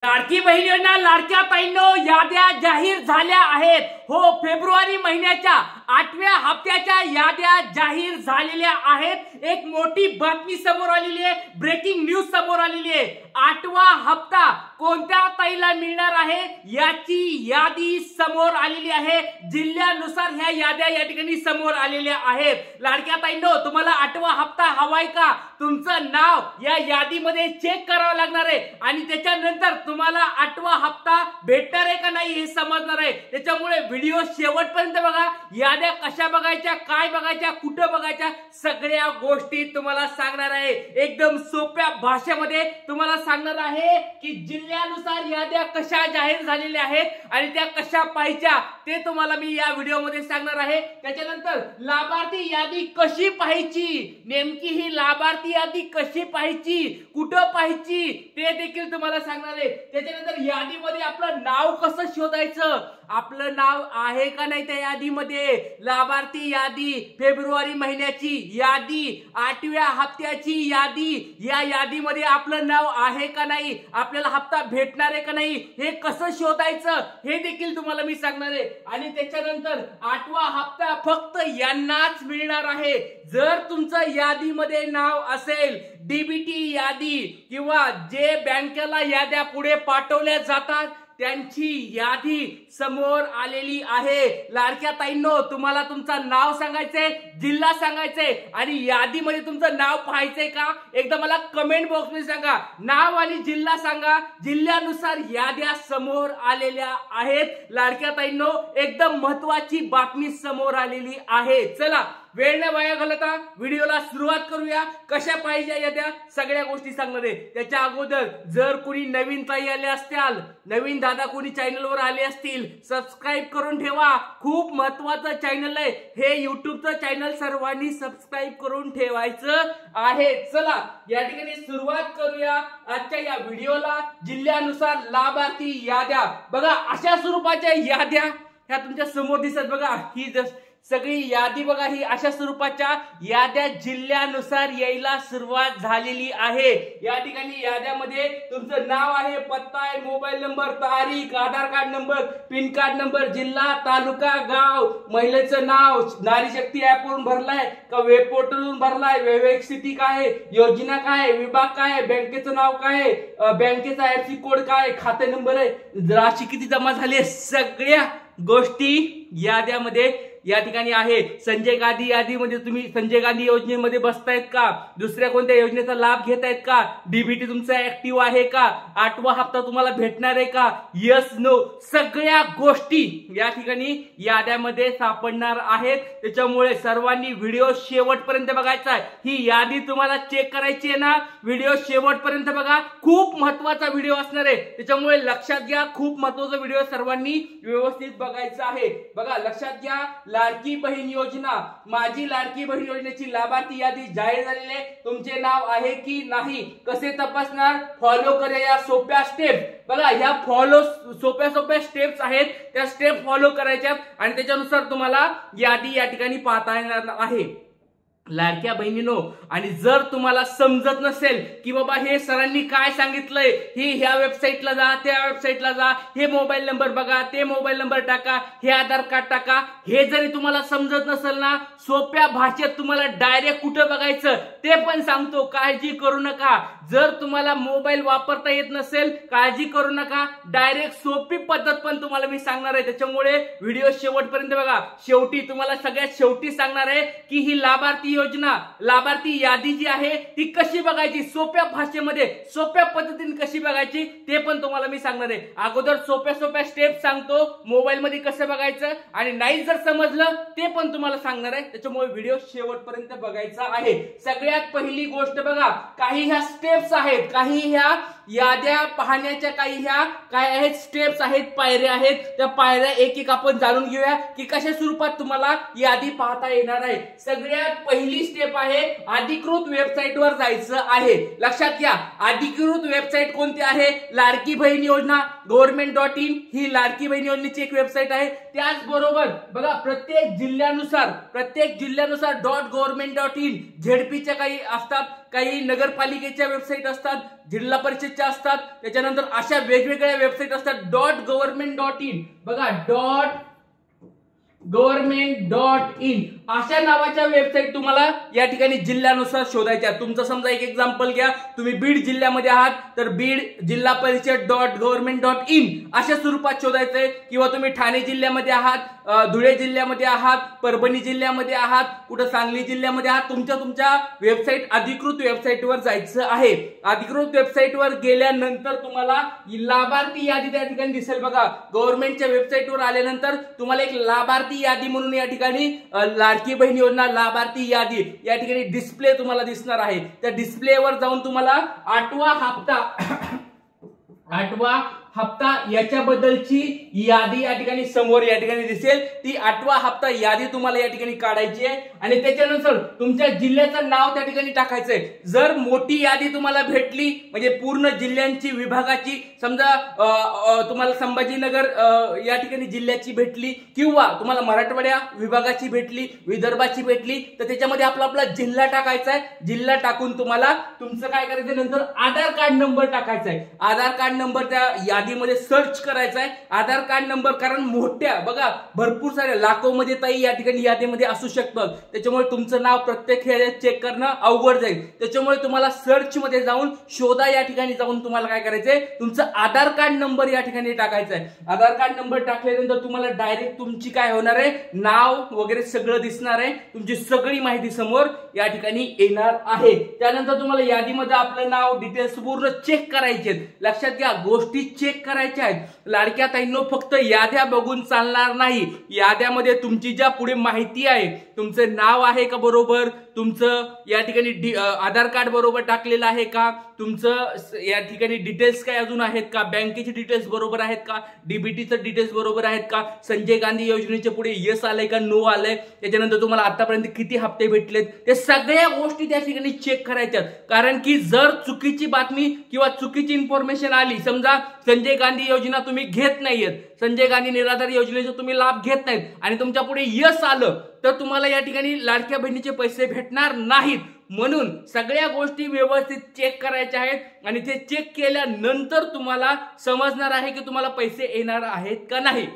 लाडकी बहीण योजना लाडक्या ताईंनो याद्या जाहीर झाल्या आहेत। हो, फेब्रुवारी महिन्याच्या 8व्या हप्त्याच्या याद्या जाहीर झालेल्या आहेत। एक मोठी बातमी समोर आलेली आहे, ब्रेकिंग न्यूज समोर आलेली आहे। 8वा हप्ता कोणत्या ताईला मिळणार आहे याची यादी समोर आलेली आहे। जिल्ह्यानुसार ह्या याद्या या ठिकाणी समोर आलेल्या आहेत। लाडक्या ताईंनो, तुम्हाला 8वा हप्ता हवाय का? तुमचं नाव या यादीमध्ये चेक करावं लागणार आहे आणि त्याच्यानंतर तुम्हाला 8वा हप्ता भेटणार आहे का नाही हे समजणार आहे। त्याच्यामुळे व्हिडिओ शेवटपर्यंत बघा। याद्या कशा बघायच्या, काय बघायच्या, कुठं बघायच्या, सगळ्या गोष्टी तुम्हाला सांगणार आहे। एकदम सोप्या भाषेमध्ये तुम्हाला सांगणार आहे की जिल्ह्यानुसार याद्या कशा जाहीर झालेल्या आहेत आणि त्या कशा पाहायच्या ते तुम्हाला मी या व्हिडिओमध्ये सांगणार आहे। त्याच्यानंतर लाभार्थी यादी कशी पाहायची, नेमकी ही लाभार्थी यादी कशी पाहायची, कुठं पाहायची ते देखील तुम्हाला सांगणार आहे। त्याच्यानंतर यादीमध्ये आपलं नाव कसं शोधायचं, आपलं नाव आहे का नाही त्या यादीमध्ये, लाभार्थी यादी, फेब्रुवारी महिन्याची यादी, 8व्या हप्त्याची यादी, या यादीमध्ये आपलं नाव आहे का नाही, आपल्याला हप्ता भेटणार आहे का नाही हे कसं शोधायचं हे देखील तुम्हाला मी सांगणार आहे। आणि त्याच्यानंतर 8वा हप्ता फक्त यांनाच मिळणार आहे जर तुमचं यादीमध्ये नाव असेल। डीबीटी यादी किंवा जे बँकेला याद्या पुढे पाठवल्या जातात त्यांची यादी समोर आलेली आहे। लाडक्या ताईंनो, तुम्हाला तुमचं नाव सांगायचंय, जिल्हा सांगायचंय आणि यादीमध्ये तुमचं नाव पाहायचंय का? एकदा मला कमेंट बॉक्स मध्ये सांगा, नाव आणि जिल्हा सांगा। जिल्ह्यानुसार याद्या समोर आलेल्या आहेत। लाडक्या ताईंनो, एकदम महत्त्वाची बातमी समोर आलेली आहे। चला वेळ न वाया घालवता व्हिडिओला सुरुवात करूया। कशा पाहिजे याद्या सगळ्या गोष्टी सांगणार आहे। त्याच्या अगोदर जर कोणी नवीन ताई आले असतील, नवीन दादा कोणी चॅनलवर आले असतील, सबस्क्राइब करून ठेवा। खूप महत्त्वाचं चॅनल आहे हे, युट्यूबचं चॅनल सर्वांनी सबस्क्राइब करून ठेवायचं आहे। चला या ठिकाणी सुरुवात करूया आजच्या या व्हिडिओला। जिल्ह्यानुसार लाभार्थी याद्या बघा, अशा स्वरूपाच्या याद्या ह्या तुमच्या समोर दिसत बघा। ही सगळी यादी बघा, ही अशा स्वरूपाच्या याद्या जिल्ह्यानुसार यायला सुरुवात झालेली आहे। या ठिकाणी याद्यामध्ये तुमचं नाव आहे, पत्ता आहे, मोबाईल नंबर, तारीख, Aadhaar card number, pin card number, जिल्हा, तालुका, गाव, महिलेचं नाव, नारी शक्ती ऍप वरून भरलाय का वेब पोर्टलवरून भरलाय, वैवाहिक स्थिती काय आहे, योजना काय आहे, विभाग काय आहे, बँकेचं नाव काय आहे, बँकेचा आयएफएससी कोड काय, खाते नंबर आहे, राशी किती जमा झाली, सगळ्या गोष्टी याद्यामध्ये या ठिकाणी आहे। संजय गांधी यादी म्हणजे तुम्ही संजय गांधी योजनेमध्ये बसतायत का, दुसऱ्या कोणत्या योजनेचा लाभ घेतायत का, डीबीटी तुमचा ऍक्टिव्ह आहे का, 8वा हप्ता तुम्हाला भेटणार आहे का, यस नो, सगळ्या गोष्टी या ठिकाणी याद्यामध्ये सापडणार आहेत। त्याच्यामुळे सर्वांनी व्हिडिओ शेवटपर्यंत बघायचा आहे। ही यादी तुम्हाला चेक करायची आहे ना, व्हिडिओ शेवटपर्यंत बघा। खूप महत्त्वाचा व्हिडिओ असणार आहे, त्याच्यामुळे लक्षात घ्या, खूप महत्त्वाचा व्हिडिओ सर्वांनी व्यवस्थित बघायचा आहे। बघा लक्षात घ्या, लाडकी बहीण योजना, माझी लाडकी बहीण योजनेची लाभार्थी यादी जाहीर झालेली आहे। तुमचे नाव आहे की नाही कसे तपासणार, फॉलो करा या सोप्या स्टेप। बघा ह्या सोप्या स्टेप्स आहेत, त्या स्टेप फॉलो करायच्या आणि त्याच्यानुसार तुम्हाला यादी या ठिकाणी पाहता येणार आहे। लाडक्या बहिणीनो, आणि जर तुम्हाला समजत नसेल की बाबा हे सरांनी काय सांगितलंय, ही ह्या वेबसाईटला जा, त्या वेबसाईटला जा, हे मोबाईल नंबर बघा, ते मोबाईल नंबर टाका, हे आधार कार्ड टाका, हे जरी तुम्हाला समजत नसेल ना, सोप्या भाषेत तुम्हाला डायरेक्ट कुठं बघायचं ते पण सांगतो, काळजी करू नका। जर तुम्हाला मोबाईल वापरता येत नसेल काळजी करू नका, डायरेक्ट सोपी पद्धत पण तुम्हाला मी सांगणार आहे। त्याच्यामुळे व्हिडिओ शेवटपर्यंत बघा। शेवटी तुम्हाला सगळ्यात शेवटी सांगणार आहे की ही लाभार्थी योजना, लाभार्थी यादी जी आहे ती कशी बघायची, सोप्या भाषेमध्ये सोप्या पद्धतीने कशी बघायची ते पण तुम्हाला मी सांगणार आहे। अगोदर सोप्या स्टेप सांगतो, मोबाईल मध्ये कसं बघायचं आणि नाही जर समजलं ते पण तुम्हाला सांगणार आहे। त्याच्यामुळे व्हिडिओ शेवटपर्यंत बघायचा आहे। सगळ्यात पहिली गोष्ट बघा, काही ह्या स्टेप्स आहेत, काही ह्या याद्या पाहण्याच्या काही ह्या काय आहेत स्टेप्स आहेत, पायऱ्या आहेत। त्या पायऱ्या एक एक आपण जाणून घेऊया की कशा स्वरूपात तुम्हाला यादी पाहता येणार आहे। सगळ्यात पहिली स्टेप आहे, अधिकृत वेबसाईटवर जायचं आहे। लक्षात घ्या, अधिकृत वेबसाईट कोणती आहे, लाडकी बहीण योजना government.in ही लाडकी बहीण योजनेची एक वेबसाईट आहे। त्याचबरोबर बघा प्रत्येक जिल्ह्यानुसार .government.in झेडपीच्या काही असतात, काही नगरपालिकेच्या वेबसाईट असतात, जिल्हा परिषदच्या असतात, त्याच्यानंतर अशा वेगवेगळ्या वेबसाईट असतात. .government.in बघा, .government.in अशा नावाच्या वेबसाईट तुम्हाला या ठिकाणी जिल्ह्यानुसार शोधायच्या. तुमचं समजा एक एक्झाम्पल घ्या, तुम्ही बीड जिल्ह्यामध्ये आहात तर बीड जिल्हा परिषद .government.in अशा स्वरूपात शोधायचंय. किंवा तुम्ही ठाणे जिल्ह्यामध्ये आहात, धुळे जिल्ह्यामध्ये आहात, परभणी जिल्ह्यामध्ये आहात, कुठं सांगली जिल्ह्यामध्ये आहात, तुमच्या वेबसाईट अधिकृत वेबसाईटवर जायचं आहे. अधिकृत वेबसाईटवर गेल्यानंतर तुम्हाला लाभार्थी यादी त्या ठिकाणी दिसेल. बघा, गव्हर्नमेंटच्या वेबसाईटवर आल्यानंतर तुम्हाला एक लाभार्थी यादी म्हणून या ठिकाणी लाडकी बहीण योजना लाभार्थी यादी या ठिकाणी डिस्प्ले तुम्हाला दिसणार आहे. त्या डिस्प्लेवर जाऊन तुम्हाला 8वा हप्ता याच्याबद्दलची यादी या ठिकाणी समोर या ठिकाणी दिसेल. ती 8वा हप्ता यादी तुम्हाला या ठिकाणी काढायची आहे आणि त्याच्यानंतर तुमच्या जिल्ह्याचं नाव त्या ठिकाणी टाकायचंय. जर मोठी यादी तुम्हाला भेटली म्हणजे पूर्ण जिल्ह्यांची विभागाची, समजा तुम्हाला संभाजीनगर या ठिकाणी जिल्ह्याची भेटली किंवा तुम्हाला मराठवाड्या विभागाची भेटली, विदर्भाची भेटली, तर त्याच्यामध्ये आपला जिल्हा टाकायचा आहे. जिल्हा टाकून तुम्हाला तुमचं काय करायचं, नंतर आधार कार्ड नंबर टाकायचा आहे. आधार कार्ड नंबर त्या यादीमध्ये सर्च करायचा आहे. आधार कार्ड नंबर, कारण मोठ्या बघा भरपूर साऱ्या लाखोमध्ये ताई या ठिकाणी यादीमध्ये असू शकतात, त्याच्यामुळे तुमचं नाव प्रत्येक ह्याच्यात चेक करणं अवघड जाईल. त्याच्यामुळे तुम्हाला सर्च मध्ये जाऊन शोधा या ठिकाणी जाऊन तुम्हाला काय करायचंय, तुमचं आधार कार्ड नंबर या ठिकाणी टाकायचा आहे. आधार कार्ड नंबर टाकल्यानंतर तुम्हाला डायरेक्ट तुमची काय होणार आहे, नाव वगैरे सगळं दिसणार आहे. तुमची सगळी माहिती समोर या ठिकाणी येणार आहे. त्यानंतर तुम्हाला यादीमध्ये आपलं नाव डिटेल्स पूर्ण चेक करायचे. लक्षात घ्या, गोष्टी चेक करायच्या आहेत. लाडक्या ताईंनो, फक्त याद्या बघून चालणार नाही. याद्यामध्ये तुमची ज्या पुढे माहिती आहे, तुमचं नाव आहे का बरोबर, तुमचं या ठिकाणी आधार कार्ड बरोबर टाकलेलं आहे का, तुमचं या ठिकाणी डिटेल्स काय अजून आहेत का, बँकेचे डिटेल्स बरोबर आहेत का, डीबीटीचं डिटेल्स बरोबर आहेत का, संजय गांधी योजनेच्या पुढे येस आलंय का नो आलंय, त्याच्यानंतर तुम्हाला आतापर्यंत किती हप्ते भेटलेत, ते सगळ्या गोष्टी त्या ठिकाणी चेक करायच्यात. कारण की जर चुकीची बातमी किंवा चुकीची इन्फॉर्मेशन आली, समजा संजय गांधी योजना तुम्ही घेत नाहीयेत, संजय गांधी निराधार योजनेचा तुम्ही लाभ घेत नाहीत आणि तुमच्या पुढे यस आलं, तर तुम्हाला या ठिकाणी लाडक्या बहिणीचे पैसे भेटणार नाहीत. म्हणून सगळ्या गोष्टी व्यवस्थित चेक करायच्या आहेत आणि ते चेक केल्यानंतर तुम्हाला समजणार आहे की तुम्हाला पैसे येणार आहेत का नाही.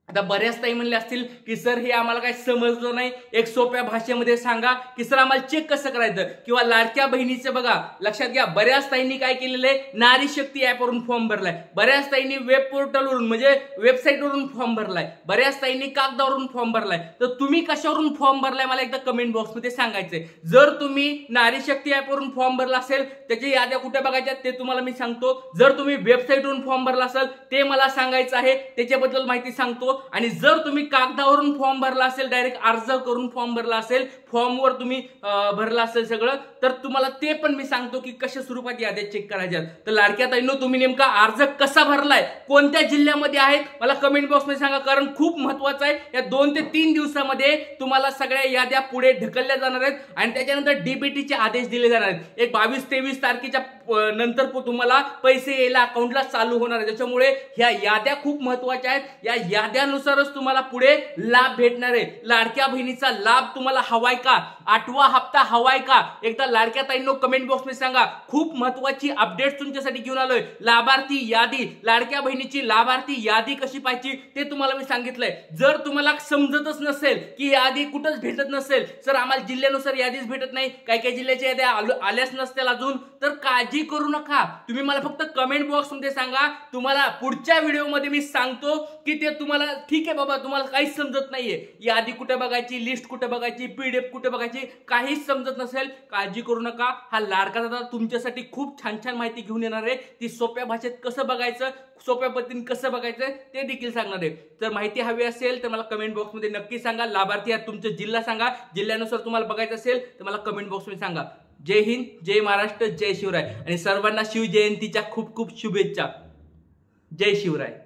आता बऱ्याच ताई म्हणले असतील की सर हे आम्हाला काही समजलं नाही, एक सोप्या भाषेमध्ये सांगा की सर आम्हाला चेक कसं करायचं. किंवा लाडक्या बहिणीचं बघा, लक्षात घ्या, बऱ्याच ताईंनी काय केलेलं आहे, नारी शक्ती ऍपवरून फॉर्म भरलाय, बऱ्याच ताईंनी वेब पोर्टलवरून म्हणजे वेबसाईटवरून फॉर्म भरलाय, बऱ्याच ताईंनी कागदावरून फॉर्म भरलाय. तर तुम्ही कशावरून फॉर्म भरलाय मला एकदा कमेंट बॉक्समध्ये सांगायचंय. जर तुम्ही नारी शक्ती ऍपवरून फॉर्म भरला असेल, त्याची याद्या कुठे बघायच्या ते तुम्हाला मी सांगतो. जर तुम्ही वेबसाईटवरून फॉर्म भरला असेल ते मला सांगायचं आहे, त्याच्याबद्दल माहिती सांगतो. आणि जर तुम्ही कागदावरून फॉर्म भरला असेल, डायरेक्ट अर्ज करून फॉर्म भरला असेल, फॉर्मवर तुम्ही भरला असेल सगळं, तर तुम्हाला ते पण मी सांगतो की कशा स्वरूपात याद्या चेक करायच्या. तर लाडक्या ताईंनो, तुम्ही नेमका अर्ज कसा भरलाय, कोणत्या जिल्ह्यामध्ये आहेत मला कमेंट बॉक्समध्ये सांगा, कारण खूप महत्वाचं आहे. या 2 ते 3 दिवसामध्ये तुम्हाला सगळ्या याद्या पुढे ढकलल्या जाणार आहेत आणि त्याच्यानंतर डीबीटीचे आदेश दिले जाणार आहेत. एक 22-23 तारखेच्या नंतर तुम्हाला पैसे यायला अकाउंटला चालू होणार आहे. त्याच्यामुळे ह्या याद्या खूप महत्वाच्या आहेत. या याद्यानुसारच तुम्हाला पुढे लाभ भेटणार आहे. लाडक्या बहिणीचा लाभ तुम्हाला हवाय का, 8वा हप्ता हवाय का, एकदा लाडक्या ताईंनो कमेंट बॉक्स मध्ये सांगा. खूप महत्वाची अपडेट तुमच्यासाठी घेऊन आलोय. लाभार्थी यादी, लाडक्या बहिणीची लाभार्थी यादी कशी पाहिजे ते तुम्हाला मी सांगितलंय. जर तुम्हाला समजतच नसेल की यादी कुठंच भेटत नसेल, सर आम्हाला जिल्ह्यानुसार यादीच भेटत नाही, काही जिल्ह्याच्या याद्या आल्याच नसतील अजून, तर काळजी करू नका. तुम्ही मला फक्त कमेंट बॉक्स मध्ये सांगा. तुम्हाला पुढच्या व्हिडिओमध्ये मी सांगतो की ते तुम्हाला ठीक आहे बाबा, तुम्हाला काहीच समजत नाहीये, यादी कुठे बघायची, लिस्ट कुठे बघायची, पीडीएफ कुठे बघायची, काहीच समजत नसेल, काळजी करू नका. हा लाडका दादा तुमच्यासाठी खूप छान छान माहिती घेऊन येणार आहे. ती सोप्या भाषेत कसं बघायचं, सोप्या पद्धतीने कसं बघायचं ते देखील सांगणार आहे. जर माहिती हवी असेल तर मला कमेंट बॉक्समध्ये नक्की सांगा. लाभार्थी आहे तुमचा जिल्हा सांगा, जिल्ह्यानुसार तुम्हाला बघायचं असेल तर मला कमेंट बॉक्समध्ये सांगा. जय हिंद, जय महाराष्ट्र, जय शिवराय आणि सर्वांना शिवजयंतीच्या खूप खूप शुभेच्छा. जय शिवराय.